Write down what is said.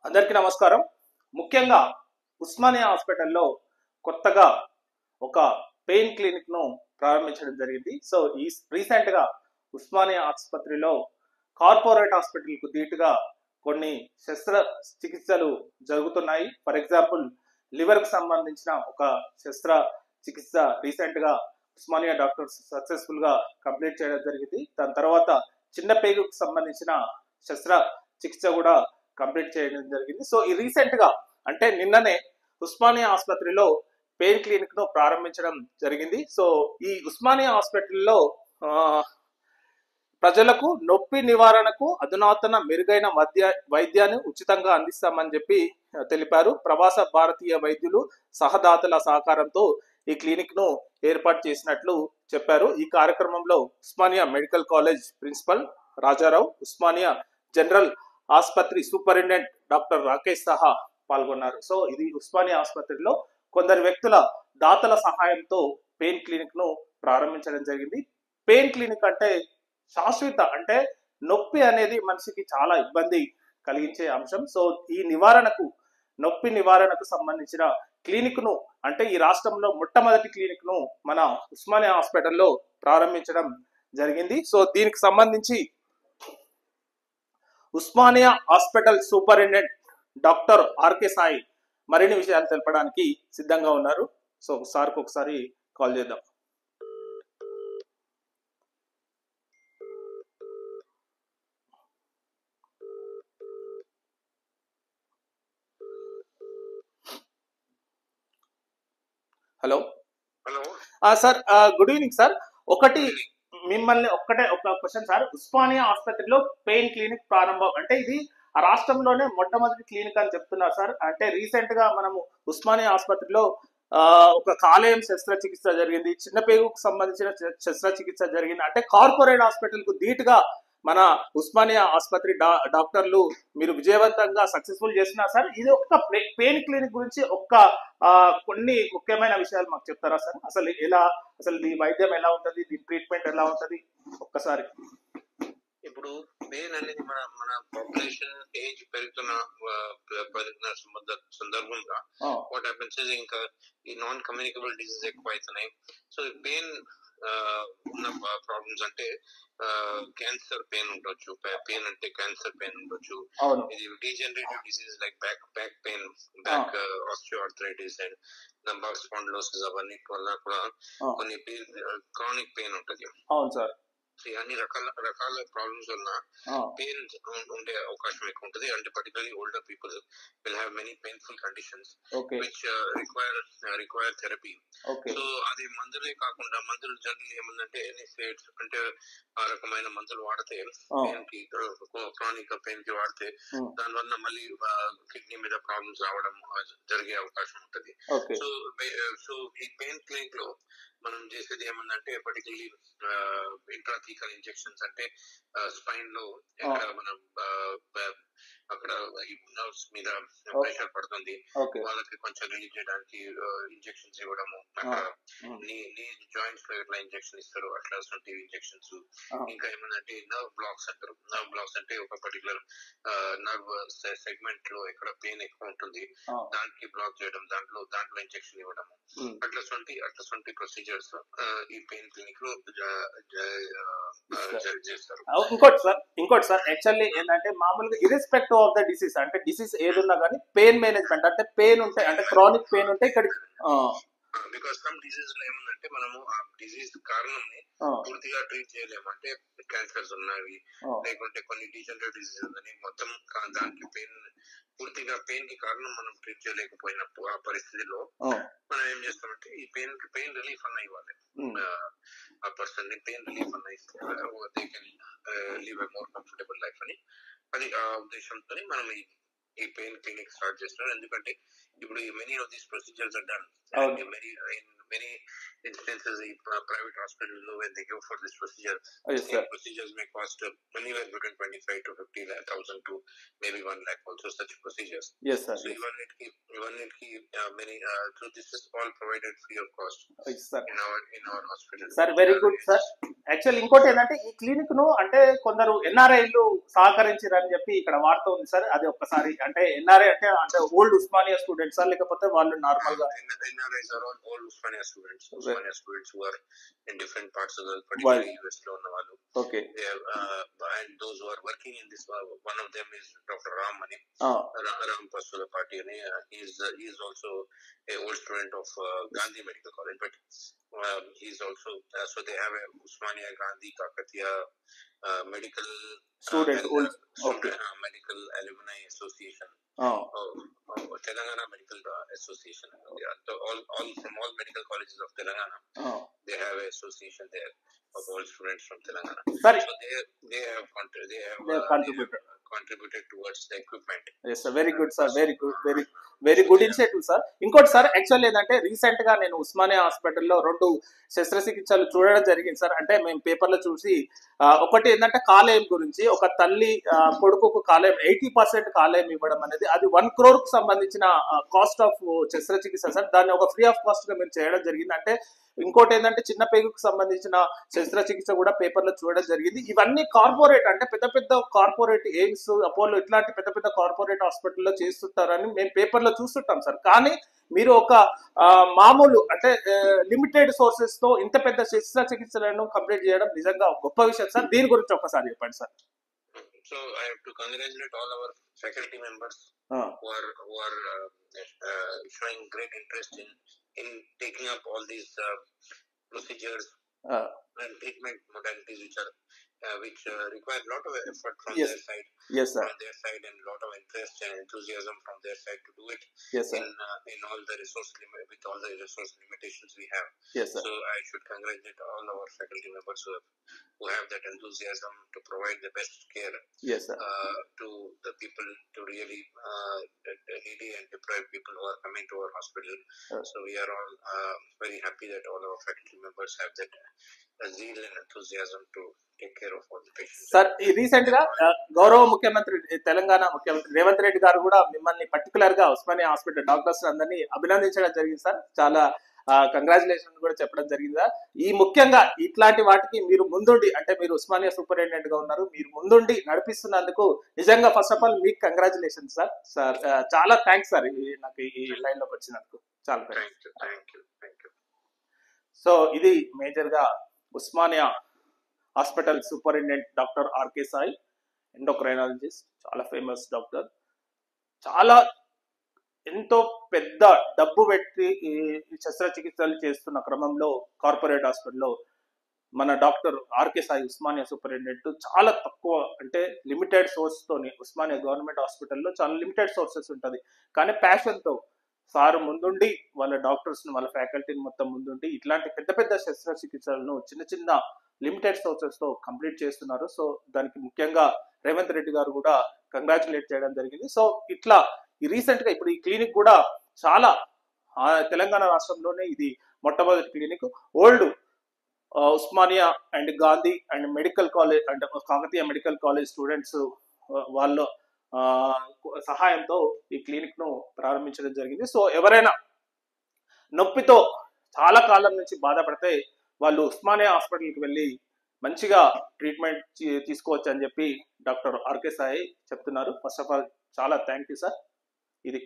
అందరికీ నమస్కారం. ముఖ్యంగా ఉస్మానియా హాస్పిటల్లో కొత్తగా ఒక పెయిన్ క్లినిక్ ను ప్రారంభించడం జరిగింది. సో ఈ రీసెంట్ గా ఉస్మానియా ఆసుపత్రిలో కార్పొరేట్ హాస్పిటల్ కు ధీటుగా కొన్ని శస్త్ర చికిత్సలు జరుగుతున్నాయి. ఫర్ ఎగ్జాంపుల్ లివర్ కు సంబంధించిన ఒక శస్త్ర చికిత్స రీసెంట్ గా ఉస్మానియా డాక్టర్స్ సక్సెస్ఫుల్ గా కంప్లీట్ చేయడం జరిగింది. దాని తర్వాత చిన్న పేగుకు సంబంధించిన శస్త్ర చికిత్స కూడా కంప్లీట్ చేయడం జరిగింది. సో ఈ రీసెంట్ గా అంటే నిన్ననే ఉస్మానియా ఆసుపత్రిలో పెయిన్ క్లినిక్ ను ప్రారంభించడం జరిగింది. సో ఈ ఉస్మానియా హాస్పిటల్లో ప్రజలకు నొప్పి నివారణకు అధునాతన మెరుగైన వైద్యాన్ని ఉచితంగా అందిస్తామని చెప్పి తెలిపారు. ప్రవాస భారతీయ వైద్యులు సహదాతల సహకారంతో ఈ క్లినిక్ ను ఏర్పాటు చేసినట్లు చెప్పారు. ఈ కార్యక్రమంలో Osmania medical college principal Rajarao, Osmania general ఆసుపత్రి సూపరింటెండెంట్ డాక్టర్ రాకేష్ సహా పాల్గొన్నారు. సో ఇది ఉస్మానియా ఆసుపత్రిలో కొందరు వ్యక్తుల దాతల సహాయంతో పెయిన్ క్లినిక్ ను ప్రారంభించడం జరిగింది. పెయిన్ క్లినిక్ అంటే శాశ్వత, అంటే నొప్పి అనేది మనిషికి చాలా ఇబ్బంది కలిగించే అంశం. సో ఈ నొప్పి నివారణకు సంబంధించిన క్లినిక్ ను, అంటే ఈ రాష్ట్రంలో మొట్టమొదటి క్లినిక్ ను మన ఉస్మానియా హాస్పిటల్లో ప్రారంభించడం జరిగింది. సో దీనికి సంబంధించి Osmania hospital superintendent doctor R K Sai మరిన్ని విషయాలు తెలపడానికి సిద్ధంగా ఉన్నారు. సో సార్కి ఒకసారి కాల్ చేద్దాం. Hello sir, good evening sir. మిమ్మల్ని ఒక క్వశ్చన్ సార్. ఉస్మానియా ఆసుపత్రిలో పెయిన్ క్లినిక్ ప్రారంభం అంటే ఇది రాష్ట్రంలోనే మొట్టమొదటి క్లినిక్ అని చెప్తున్నారు సార్. అంటే రీసెంట్ గా మనము ఉస్మానియా ఆసుపత్రిలో ఒక కాలేయం శస్త్రచికిత్స జరిగింది, చిన్న పేగుకు సంబంధించిన శస్త్రచికిత్స జరిగింది. అంటే కార్పొరేట్ హాస్పిటల్ కు ధీటుగా మన ఉస్మానియా ఆసుపత్రి డాక్టర్లు మీరు విజయవంతంగా సక్సెస్ఫుల్ చేస్తున్నారు సార్. ఇది ఒక పెయిన్ క్లినిక్ గురించి కొన్ని ముఖ్యమైన విషయాలు మాకు చెప్తారా సార్? అసలు ఈ వైద్యం ఎలా ఉంటది, దీని ట్రీట్మెంట్ ఎలా ఉంటది ఒక్కసారి. ఇప్పుడు పెయిన్ అనేది మన పాపులేషన్ ఏజ్ పెరుగుతున్న సందర్భంగా వాట్ హ్యాపెన్స్ ఇంకా ఈ నాన్ కమ్యూనికబుల్ డిసీజ్ ఎక్కువ అవుతున్నాయి. సో పెయిన్ ఉన్న ప్రాబ్లమ్స్ అంటే క్యాన్సర్ పెయిన్ ఉండొచ్చు, పెయిన్ అంటే క్యాన్సర్ పెయిన్ ఉండొచ్చు, ఇది degenerative disease like back pain, back osteoarthritis and lumbar spondylosis, అవన్నీ వల్ల కూడా కొన్ని క్రానిక్ పెయిన్ ఉంటుంది. అవును సార్. అన్ని రకాల ప్రాబ్లమ్స్ వల్ల పెయిన్ ఉండే అవకాశం ఎక్కువ ఉంటుంది. అంటే particularly older people will have many painful conditions which require therapy. So అది మందులే కాకుండా మందులు జనరల్ ఏమందంటే ఎనిసైడ్స్ అంటే ఆ రకమైన మందులు వాడితే పెయిన్ కి, క్రానిక్ పెయిన్ కి వాడితే దానివల్ల మళ్ళీ కిడ్నీ మీద ప్రాబ్లమ్స్ రావడం జరిగే అవకాశం ఉంటుంది. సో ఈ పెయిన్ క్లినిక్ లో మనం చేసేది ఏమందంటే పర్టికులర్లీ ఇంట్రాథీకల్ ఇంజెక్షన్స్, అంటే స్పైన్ లో ఎక్కడ మనం అక్కడ నర్వ్స్ మీద ప్రెషర్ పడుతుంది వాళ్ళకి కొంచెం రిలీజ్ చేయడానికి ఇంజెక్షన్స్ ఇవ్వడము, అక్కడ నీ జాయింట్స్ లో ఎట్లా ఇంజెక్షన్ ఇస్తారు అట్లాంటి ఇంజెక్షన్స్. ఇంకా ఏమందంటే నర్వ్ బ్లాక్స్ అంటారు. నర్వ్ బ్లాక్స్ అంటే ఒక పర్టికులర్ నర్వ్ సెగ్మెంట్ లో ఎక్కడ పెయిన్ ఎక్కువ ఉంటుంది దానికి బ్లాక్ చేయడం, దాంట్లో ఇంజెక్షన్ ఇవ్వడము, అట్లాంటి ప్రొసీజర్స్ ఈ పెయిన్ క్లినిక్ లో చేస్తారు. ఇంకోటి సార్ యాక్చువల్లీ ఏంటంటే మామూలుగా ఇర్రెస్పెక్టివ్ ఆఫ్ ద డిసీజ్, అంటే డిసీజ్ ఏదున్నా కానీ పెయిన్ మేనేజ్మెంట్, అంటే పెయిన్ ఉంటే, అంటే క్రానిక్ పెయిన్ ఉంటే ఇక్కడ బికాస్ సమ్ డిసీజ్ లో ఏముందంటే మనము ఆ డిసీజ్ కారణం పూర్తిగా ట్రీట్ చేయలేము. అంటే క్యాన్సర్స్ ఉన్నవి, లేకుంటే కొన్ని డీజనరేటివ్ డిసీజ్ ఉందని మొత్తం దానికి పూర్తిగా పెయిన్ కి కారణం మనం ట్రీట్ చేయలేకపోయినప్పుడు ఆ పరిస్థితిలో మనం ఏం చేస్తామంటే ఈ పెయిన్ రిలీఫ్ అన్న ఇవ్వాలి. ఆ పర్సన్ ని పెయిన్ రిలీఫ్ అన్న ఇస్తే they can live a more comfortable life అని, అది ఆ ఉద్దేశంతో మనం ఈ పెయిన్ క్లినిక్ స్టార్ట్ చేస్తున్నారు. ఎందుకంటే ఇప్పుడు many of these procedures are done many instances in private hospitals when they go for this procedure. Procedures may cost anywhere between 25 to 50,000 to maybe 1 lakh also such procedures. Yes sir. So even it many so this is all provided free of cost in our hospital. Sir, very good sir. Actual ఇంకోటి ఏంటంటే ఈ clinic ను అంటే కొందరు ఎన్ఆర్ఐలు సహకరించారని చెప్పి ఇక్కడ వార్త ఉంది సార్. అది ఒక్కసారి అంటే ఎన్ఆర్ఐ అంటే ఓల్డ్ ఉస్మానియా స్టూడెంట్స్ లేకపోతే వాళ్ళు నార్మల్ గా NRIs are all Usmania students who are in different parts of the world, particularly US లో ఉన్న వాళ్ళు. Okay. They have, and those who are working in this, one of them is Dr. Ram Mani, Ram Pasula Party. He is also a old student of Gandhi Medical College, but he's also so they have a Usmania Gandhi Kakatiya medical student medical alumni association. Telangana Medical Association. So all from all medical colleges of Telangana, they have an association there of all students from Telangana. Sorry. So they have contributed towards the equipment. Yes, sir. Very good, sir. Very good initiative, sir. ఇంకోటి sir actual ఏంటంటే recent గా నేను ఉస్మానియా హాస్పిటల్లో 2 శస్త్రచికిత్సలు చూడడం జరిగింది sir. అంటే మేము పేపర్లో చూసి ఒకటి ఏంటంటే కాలేయం గురించి, ఒక తల్లి కొడుకుకు కాలేయం 80% కాలేయం ఇవ్వడం అనేది అది 1 crore కు సంబంధించిన కాస్ట్ ఆఫ్ శస్త్రచికిత్స సార్. దాన్ని ఒక ఫ్రీ ఆఫ్ కాస్ట్ గా మేము చేయడం జరిగింది. అంటే ఇంకోటి ఏంటంటే చిన్న పేగుకు సంబంధించిన శస్త్రచికిత్స కూడా పేపర్లో చూడడం జరిగింది. ఇవన్నీ కార్పొరేట్ అంటే పెద్ద కార్పొరేట్ ఎయిమ్స్, అపోలో ఇట్లాంటి పెద్ద కార్పొరేట్ హాస్పిటల్లో చేస్తుంటారని మేము పేపర్లో చూస్తుంటాం సార్. కానీ మీరు ఒక మామూలు అంటే లిమిటెడ్ సోర్సెస్ తో ఇంత పెద్ద శస్త్రచికిత్సలను కంప్లీట్ చేయడం నిజంగా గొప్ప విషయం సార్. దీని గురించి ఒకసారి చెప్పండి sir. So I have to congratulate all our faculty members who are showing great interest in taking up all these procedures and treatment modalities which require a lot of effort from their side. Yes, sir. From their side, and a lot of interest and enthusiasm from their side to do it. Yes, sir. In all the with all the resource limitations we have. Yes, sir. So I should congratulate all our faculty members who have that enthusiasm to provide the best care. Yes, sir. To the people, to really needy and deprived people who are coming to our hospital. So we are all very happy that all our faculty members have that zeal and enthusiasm to take care of all the patients. Sir recent గా గౌరవ ముఖ్యమంత్రి తెలంగాణ ముఖ్యమంత్రి రేవంత్ రెడ్డి గారు కూడా మిమ్మల్ని particular గా Osmania hospital doctors అందరినీ అభినందించడం జరిగింది సార్. చాలా కంగ్రాచులేషన్ కూడా చెప్పడం జరిగిందా. ఈ ముఖ్యంగా ఇట్లాంటి వాటికి మీరు ముందుండి అంటే మీరు ఉస్మానియా సూపరింటెండెంట్ గా ఉన్నారు, మీరు ముందుండి నడిపిస్తున్నందుకు నిజంగా ఫస్ట్ ఆఫ్ ఆల్ మీకు కంగ్రాచులేషన్ సార్. సార్ చాలా థ్యాంక్స్ సార్ నాకు ఈ లైన్ లోకి వచ్చినందుకు. చాలా థ్యాంక్ యూ. సో ఇది మేజర్ గా Osmania hospital superintendent doctor R K Sai, endocrinologist, చాలా ఫేమస్ డాక్టర్. చాలా ఎంతో పెద్ద డబ్బు పెట్టి ఈ శస్త్రచికిత్సలు చేస్తున్న క్రమంలో కార్పొరేట్ హాస్పిటల్లో మన doctor R K Sai Osmania superintendent చాలా తక్కువ అంటే లిమిటెడ్ సోర్స్ తోని ఉస్మానియా గవర్నమెంట్ హాస్పిటల్లో చాలా లిమిటెడ్ సోర్సెస్ ఉంటుంది, కానీ ప్యాషన్తో సార్ ముందుండి వాళ్ళ డాక్టర్స్ వాళ్ళ ఫ్యాకల్టీని మొత్తం ముందుండి ఇట్లాంటి పెద్ద శస్త్రచికిత్సలను చిన్న లిమిటెడ్ సోర్సెస్ తో కంప్లీట్ చేస్తున్నారు. సో దానికి ముఖ్యంగా రేవంత్ రెడ్డి గారు కూడా కంగ్రాచులేట్ చేయడం జరిగింది. సో ఇట్లా రీసెంట్ గా ఇప్పుడు ఈ క్లినిక్ కూడా చాలా తెలంగాణ రాష్ట్రంలోనే ఇది మొట్టమొదటి clinic. Old Osmania and Gandhi and medical college అంటే కాకతీయ మెడికల్ కాలేజ్ స్టూడెంట్స్ వాళ్ళ సహాయంతో ఈ క్లినిక్ ను ప్రారంభించడం జరిగింది. సో ఎవరైనా నొప్పితో చాలా కాలం నుంచి బాధపడితే వాళ్ళు ఉస్మానియా హాస్పిటల్కి వెళ్ళి మంచిగా ట్రీట్మెంట్ తీసుకోవచ్చు అని చెప్పి డాక్టర్ ఆర్కే సాయి చెప్తున్నారు. ఫస్ట్ ఆఫ్ ఆల్ చాలా థ్యాంక్ యూ సార్. ఇది